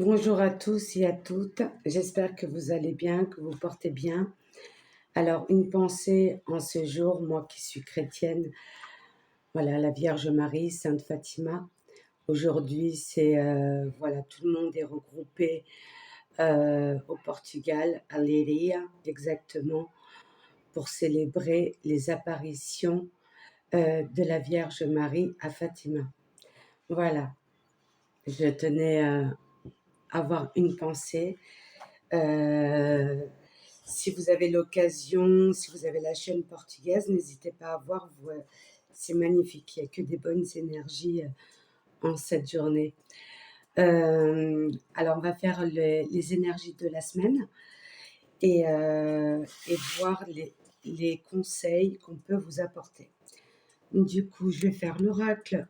Bonjour à tous et à toutes, j'espère que vous allez bien, que vous portez bien. Alors, une pensée en ce jour, moi qui suis chrétienne, voilà, la Vierge Marie, Sainte Fatima. Aujourd'hui, voilà, tout le monde est regroupé au Portugal, à Leiria, exactement, pour célébrer les apparitions de la Vierge Marie à Fatima. Voilà, je tenais à avoir une pensée. Euh, Si vous avez l'occasion, si vous avez la chaîne portugaise, n'hésitez pas à voir. C'est magnifique. Il n'y a que des bonnes énergies en cette journée. Alors, on va faire les énergies de la semaine et voir les conseils qu'on peut vous apporter. Du coup, je vais faire l'oracle.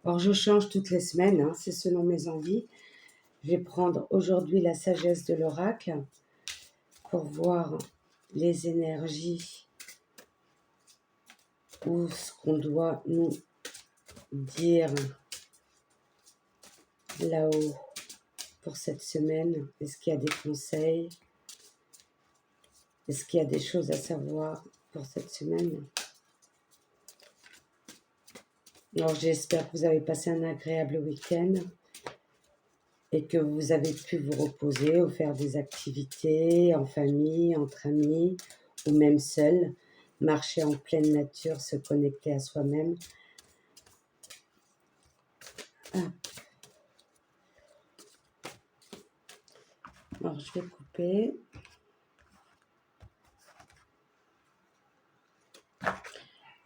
Alors, je change toutes les semaines, hein, c'est selon mes envies. Je vais prendre aujourd'hui la sagesse de l'oracle pour voir les énergies ou ce qu'on doit nous dire là-haut pour cette semaine. Est-ce qu'il y a des conseils? Est-ce qu'il y a des choses à savoir pour cette semaine? Alors j'espère que vous avez passé un agréable week-end et que vous avez pu vous reposer ou faire des activités en famille, entre amis ou même seul, marcher en pleine nature, se connecter à soi-même. Alors je vais couper.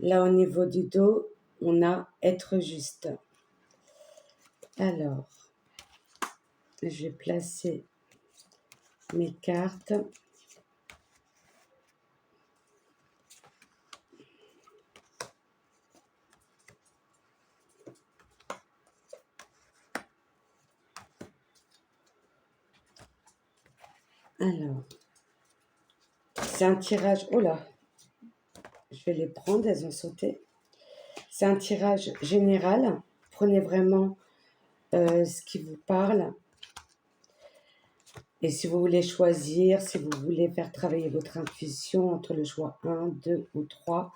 Là, au niveau du dos, on a être juste. Alors, je vais placer mes cartes. Alors, c'est un tirage. Oh là, je vais les prendre, elles ont sauté. C'est un tirage général. Prenez vraiment ce qui vous parle. Et si vous voulez choisir, si vous voulez faire travailler votre intuition entre le choix 1, 2 ou 3,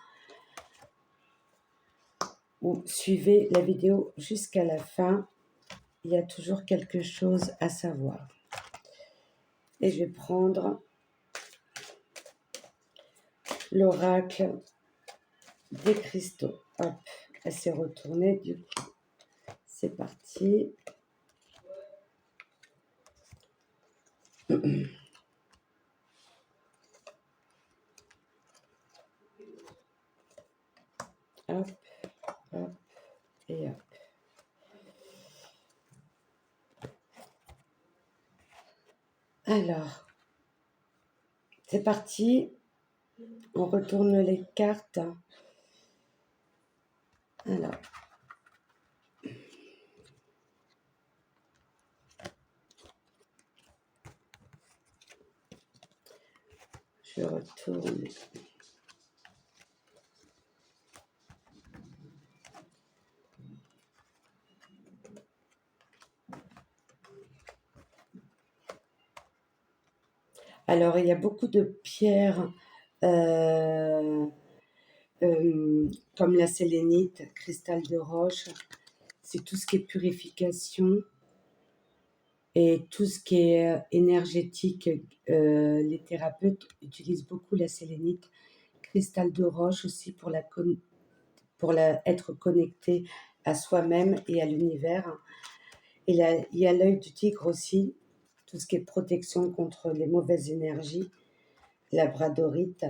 ou suivez la vidéo jusqu'à la fin, il y a toujours quelque chose à savoir. Et je vais prendre l'oracle des cristaux. Hop, elle s'est retournée du coup. C'est parti. Hop, hop et hop. Alors, c'est parti. On retourne les cartes. Alors. Je retourne. Alors, il y a beaucoup de pierres comme la sélénite, cristal de roche. C'est tout ce qui est purification et tout ce qui est énergétique. Les thérapeutes utilisent beaucoup la sélénite, cristal de roche aussi pour être connecté à soi-même et à l'univers. Et là, il y a l'œil du tigre aussi, tout ce qui est protection contre les mauvaises énergies, labradorite,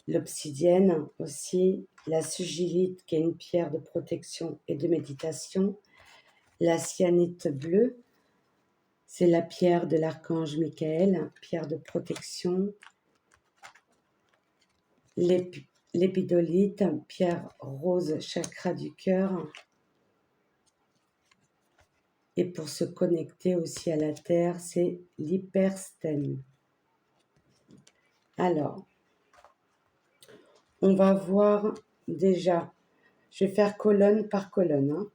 l'obsidienne aussi, la sugilite qui est une pierre de protection et de méditation, la cyanite bleue, c'est la pierre de l'archange Michael, pierre de protection, l'épidolite, pierre rose, chakra du cœur, et pour se connecter aussi à la terre, c'est l'hyperstème. Alors, on va voir déjà, je vais faire colonne par colonne. Hein.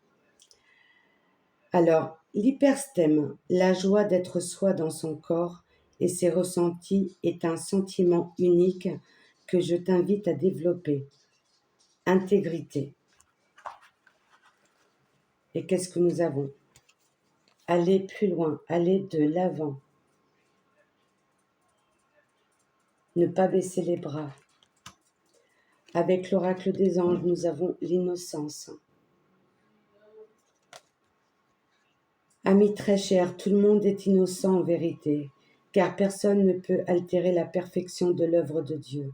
Alors, L'hyperstème, la joie d'être soi dans son corps et ses ressentis est un sentiment unique que je t'invite à développer. Intégrité. Et qu'est-ce que nous avons? Aller plus loin, aller de l'avant. Ne pas baisser les bras. Avec l'oracle des anges, nous avons l'innocence. Amis très chers, tout le monde est innocent en vérité, car personne ne peut altérer la perfection de l'œuvre de Dieu.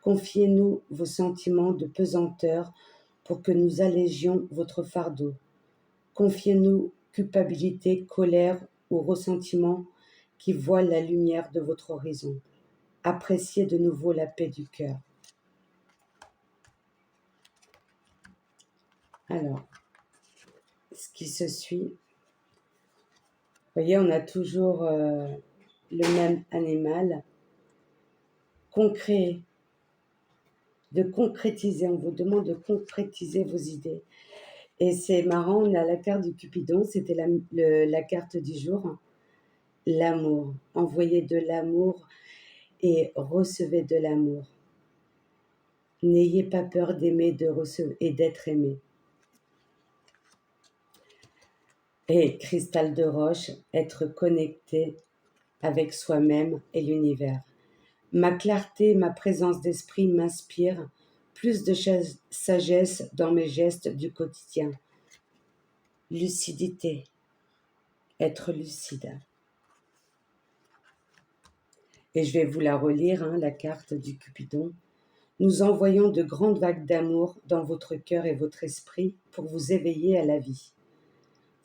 Confiez-nous vos sentiments de pesanteur pour que nous allégions votre fardeau. Confiez-nous culpabilité, colère ou ressentiment qui voilent la lumière de votre horizon. Appréciez de nouveau la paix du cœur. Alors, ce qui se suit, vous voyez, on a toujours le même animal. Concret, de concrétiser, on vous demande de concrétiser vos idées. Et c'est marrant, on a la carte du Cupidon, c'était la carte du jour. L'amour, envoyez de l'amour et recevez de l'amour. N'ayez pas peur d'aimer et d'être aimé. Et cristal de roche, être connecté avec soi-même et l'univers. Ma clarté, ma présence d'esprit m'inspire plus de sagesse dans mes gestes du quotidien. Lucidité, être lucide. Et je vais vous la relire, la carte du Cupidon. Nous envoyons de grandes vagues d'amour dans votre cœur et votre esprit pour vous éveiller à la vie.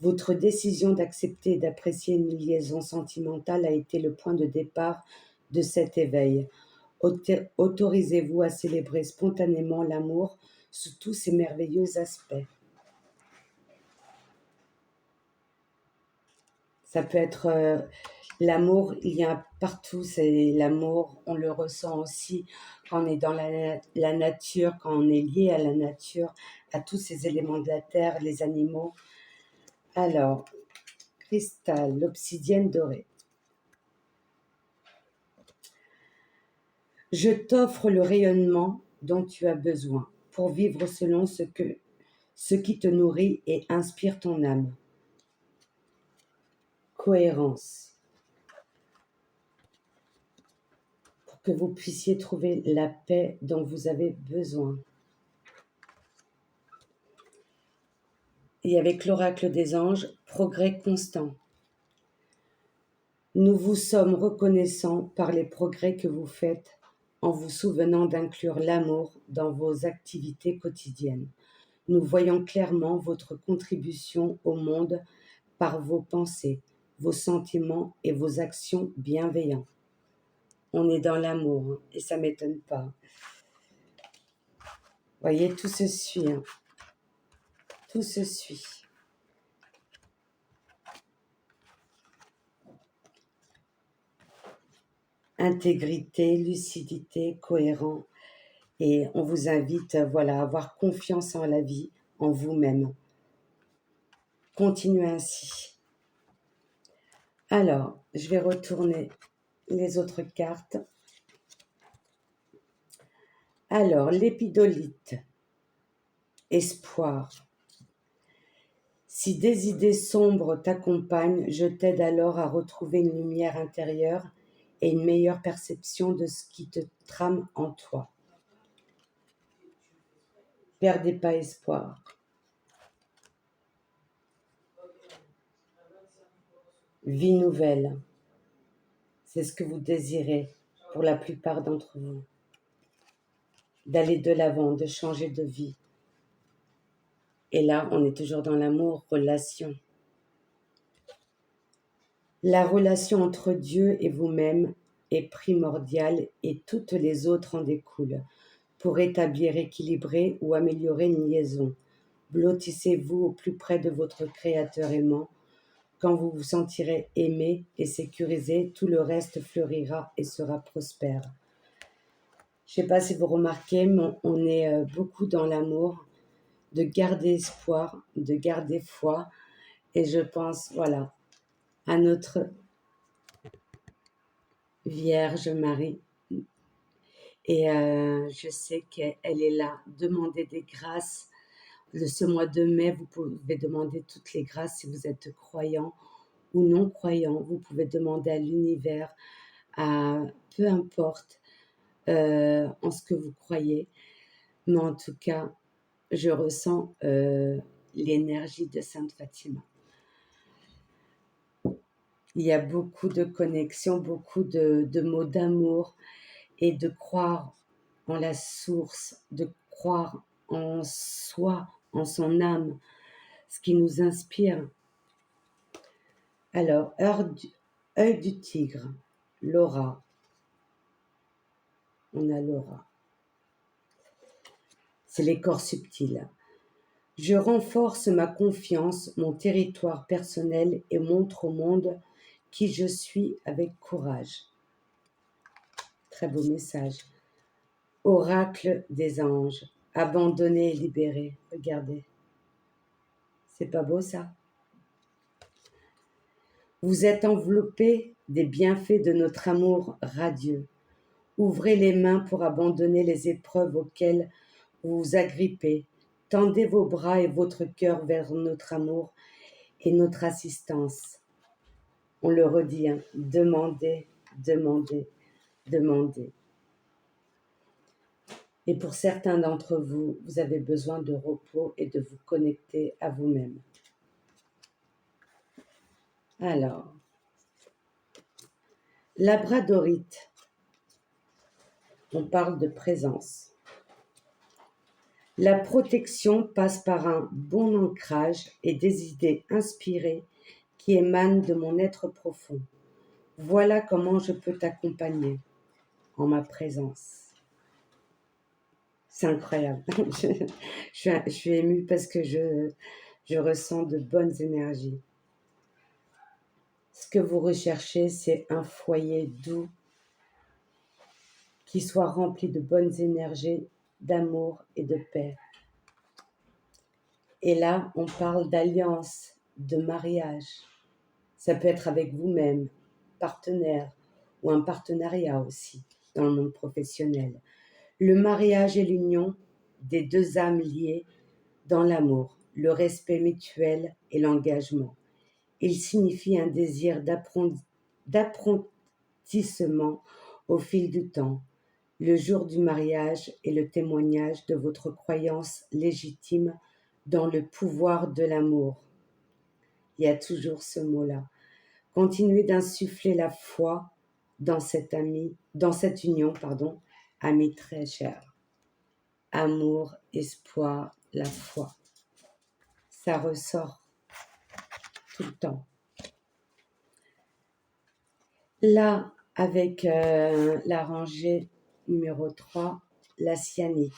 Votre décision d'accepter et d'apprécier une liaison sentimentale a été le point de départ de cet éveil. Autorisez-vous à célébrer spontanément l'amour sous tous ses merveilleux aspects. Ça peut être l'amour, il y a partout, c'est l'amour, on le ressent aussi quand on est dans la nature, quand on est lié à la nature, à tous ces éléments de la terre, les animaux. Alors, cristal, l'obsidienne dorée. Je t'offre le rayonnement dont tu as besoin pour vivre selon ce qui te nourrit et inspire ton âme. Cohérence. Pour que vous puissiez trouver la paix dont vous avez besoin. Et avec l'oracle des anges, progrès constant. Nous vous sommes reconnaissants par les progrès que vous faites en vous souvenant d'inclure l'amour dans vos activités quotidiennes. Nous voyons clairement votre contribution au monde par vos pensées, vos sentiments et vos actions bienveillants. On est dans l'amour et ça ne m'étonne pas. Voyez, tout se suit. Tout se suit. Intégrité, lucidité, cohérent. Et on vous invite à avoir confiance en la vie, en vous-même. Continuez ainsi. Alors, je vais retourner les autres cartes. Alors, l'épidolite. Espoir. Si des idées sombres t'accompagnent, je t'aide alors à retrouver une lumière intérieure et une meilleure perception de ce qui te trame en toi. Perdez pas espoir. Vie nouvelle. C'est ce que vous désirez pour la plupart d'entre vous. D'aller de l'avant, de changer de vie. Et là, on est toujours dans l'amour, relation. La relation entre Dieu et vous-même est primordiale et toutes les autres en découlent. Pour établir, équilibrer ou améliorer une liaison, blottissez-vous au plus près de votre Créateur aimant. Quand vous vous sentirez aimé et sécurisé, tout le reste fleurira et sera prospère. Je ne sais pas si vous remarquez, mais on est beaucoup dans l'amour, de garder espoir, de garder foi Et je pense, voilà, à notre Vierge Marie. Et je sais qu'elle est là. Demandez des grâces. Ce mois de mai, vous pouvez demander toutes les grâces si vous êtes croyant ou non croyant. Vous pouvez demander à l'univers, à peu importe en ce que vous croyez. Mais en tout cas, je ressens l'énergie de Sainte Fatima. Il y a beaucoup de connexions, beaucoup de mots d'amour et de croire en la source, de croire en soi, en son âme, ce qui nous inspire. Alors, œil du tigre, Laura. On a Laura. C'est les corps subtils. Je renforce ma confiance, mon territoire personnel et montre au monde qui je suis avec courage. Très beau message. Oracle des anges, abandonné et libéré. Regardez. C'est pas beau ça? Vous êtes enveloppé des bienfaits de notre amour radieux. Ouvrez les mains pour abandonner les épreuves auxquelles vous vous agrippez. Tendez vos bras et votre cœur vers notre amour et notre assistance. On le redit, hein, demandez, demandez, demandez. Et pour certains d'entre vous, vous avez besoin de repos et de vous connecter à vous-même. Alors, labradorite, on parle de présence. La protection passe par un bon ancrage et des idées inspirées qui émanent de mon être profond. Voilà comment je peux t'accompagner en ma présence. C'est incroyable. Je suis émue parce que je ressens de bonnes énergies. Ce que vous recherchez, c'est un foyer doux qui soit rempli de bonnes énergies, d'amour et de paix. Et là, on parle d'alliance, de mariage. Ça peut être avec vous-même, partenaire, ou un partenariat aussi dans le monde professionnel. Le mariage est l'union des deux âmes liées dans l'amour, le respect mutuel et l'engagement. Il signifie un désir d'apprentissement au fil du temps. Le jour du mariage est le témoignage de votre croyance légitime dans le pouvoir de l'amour. Il y a toujours ce mot-là. Continuez d'insuffler la foi dans cette union, amis très chers. Amour, espoir, la foi. Ça ressort tout le temps. Là, avec la rangée numéro 3, la cyanite,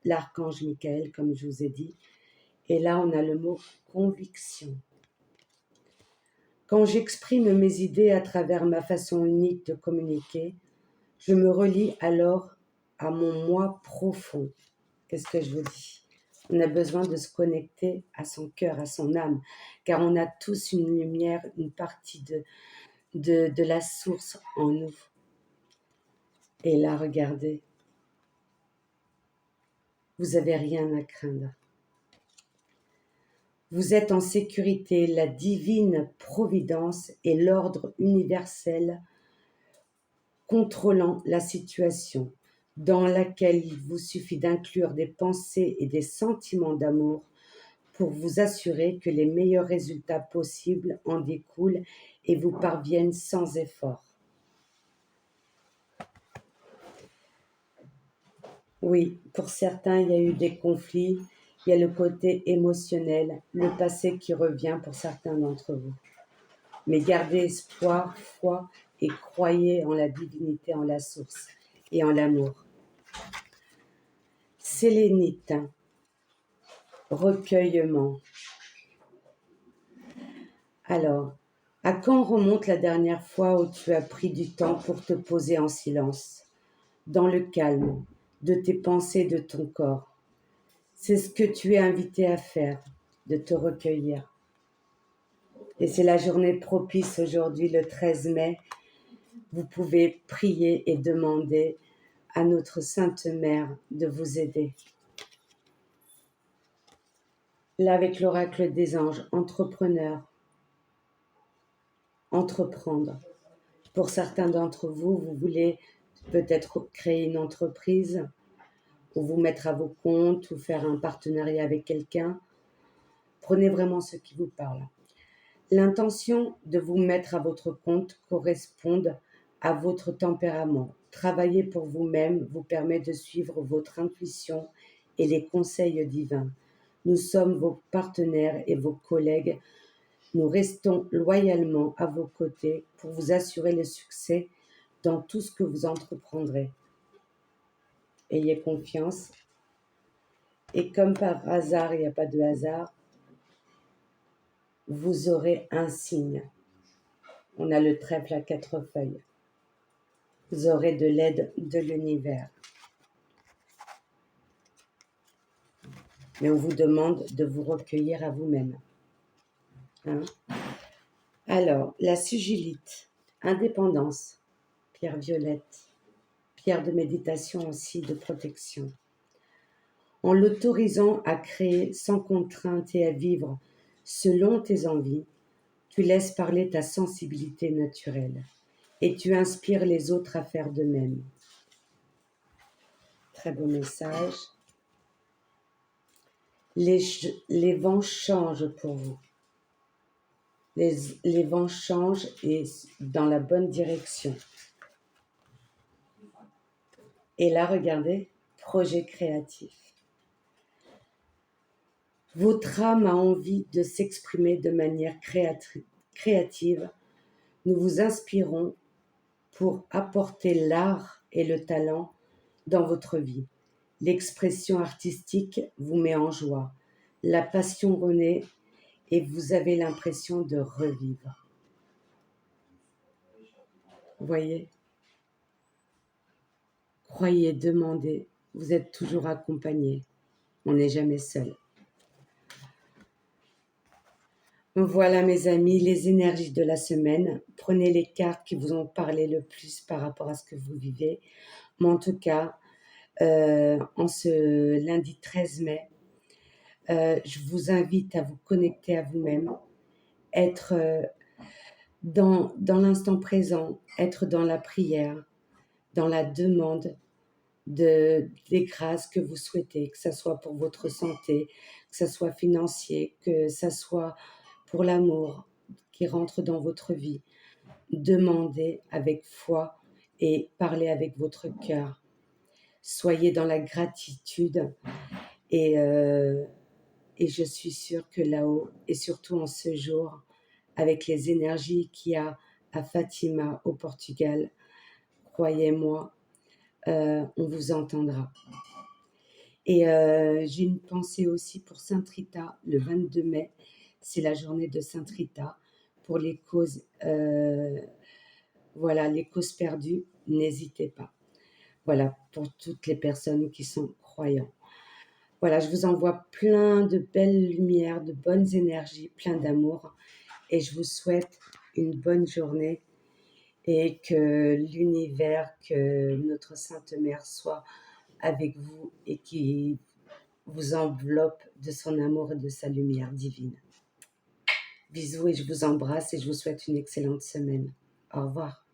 l'archange Michael, comme je vous ai dit. Et là, on a le mot conviction. Quand j'exprime mes idées à travers ma façon unique de communiquer, je me relie alors à mon moi profond. Qu'est-ce que je vous dis? On a besoin de se connecter à son cœur, à son âme, car on a tous une lumière, une partie de la source en nous. Et là, regardez, vous n'avez rien à craindre. Vous êtes en sécurité, la divine providence et l'ordre universel contrôlant la situation, dans laquelle il vous suffit d'inclure des pensées et des sentiments d'amour pour vous assurer que les meilleurs résultats possibles en découlent et vous parviennent sans effort. Oui, pour certains, il y a eu des conflits, il y a le côté émotionnel, le passé qui revient pour certains d'entre vous. Mais gardez espoir, foi et croyez en la divinité, en la source et en l'amour. Sélénite, recueillement. Alors, à quand remonte la dernière fois où tu as pris du temps pour te poser en silence, dans le calme de tes pensées, de ton corps? C'est ce que tu es invité à faire, de te recueillir. Et c'est la journée propice aujourd'hui, le 13 mai. Vous pouvez prier et demander à notre Sainte Mère de vous aider. Là, avec l'oracle des anges, entrepreneur, entreprendre. Pour certains d'entre vous, vous voulez peut-être créer une entreprise ou vous mettre à vos comptes ou faire un partenariat avec quelqu'un. Prenez vraiment ce qui vous parle. L'intention de vous mettre à votre compte correspond à votre tempérament. Travailler pour vous-même vous permet de suivre votre intuition et les conseils divins. Nous sommes vos partenaires et vos collègues. Nous restons loyalement à vos côtés pour vous assurer le succès dans tout ce que vous entreprendrez. Ayez confiance. Et comme par hasard, il n'y a pas de hasard, vous aurez un signe. On a le trèfle à 4 feuilles. Vous aurez de l'aide de l'univers. Mais on vous demande de vous recueillir à vous-même. Hein? Alors, la sigillite, indépendance, pierre violette, pierre de méditation aussi, de protection. En l'autorisant à créer sans contrainte et à vivre selon tes envies, tu laisses parler ta sensibilité naturelle et tu inspires les autres à faire de même. Très beau message. Les vents changent pour vous. Les vents changent et dans la bonne direction. Et là, regardez, projet créatif. Votre âme a envie de s'exprimer de manière créative. Nous vous inspirons pour apporter l'art et le talent dans votre vie. L'expression artistique vous met en joie. La passion renaît et vous avez l'impression de revivre. Voyez? Croyez, demandez, vous êtes toujours accompagné. On n'est jamais seul. Voilà mes amis, les énergies de la semaine. Prenez les cartes qui vous ont parlé le plus par rapport à ce que vous vivez. Mais en tout cas, en ce lundi 13 mai, je vous invite à vous connecter à vous-même, être dans l'instant présent, être dans la prière, dans la demande des grâces que vous souhaitez, que ce soit pour votre santé, que ce soit financier, que ce soit pour l'amour qui rentre dans votre vie. Demandez avec foi et parlez avec votre cœur. Soyez dans la gratitude et je suis sûre que là-haut, et surtout en ce jour, avec les énergies qu'il y a à Fatima au Portugal, croyez-moi, on vous entendra. Et j'ai une pensée aussi pour Sainte Rita, le 22 mai, c'est la journée de Sainte Rita, pour les causes, voilà, les causes perdues, n'hésitez pas. Voilà, pour toutes les personnes qui sont croyants. Voilà, je vous envoie plein de belles lumières, de bonnes énergies, plein d'amour, et je vous souhaite une bonne journée et que l'univers, que notre Sainte Mère soit avec vous et qui vous enveloppe de son amour et de sa lumière divine. Bisous et je vous embrasse et je vous souhaite une excellente semaine. Au revoir.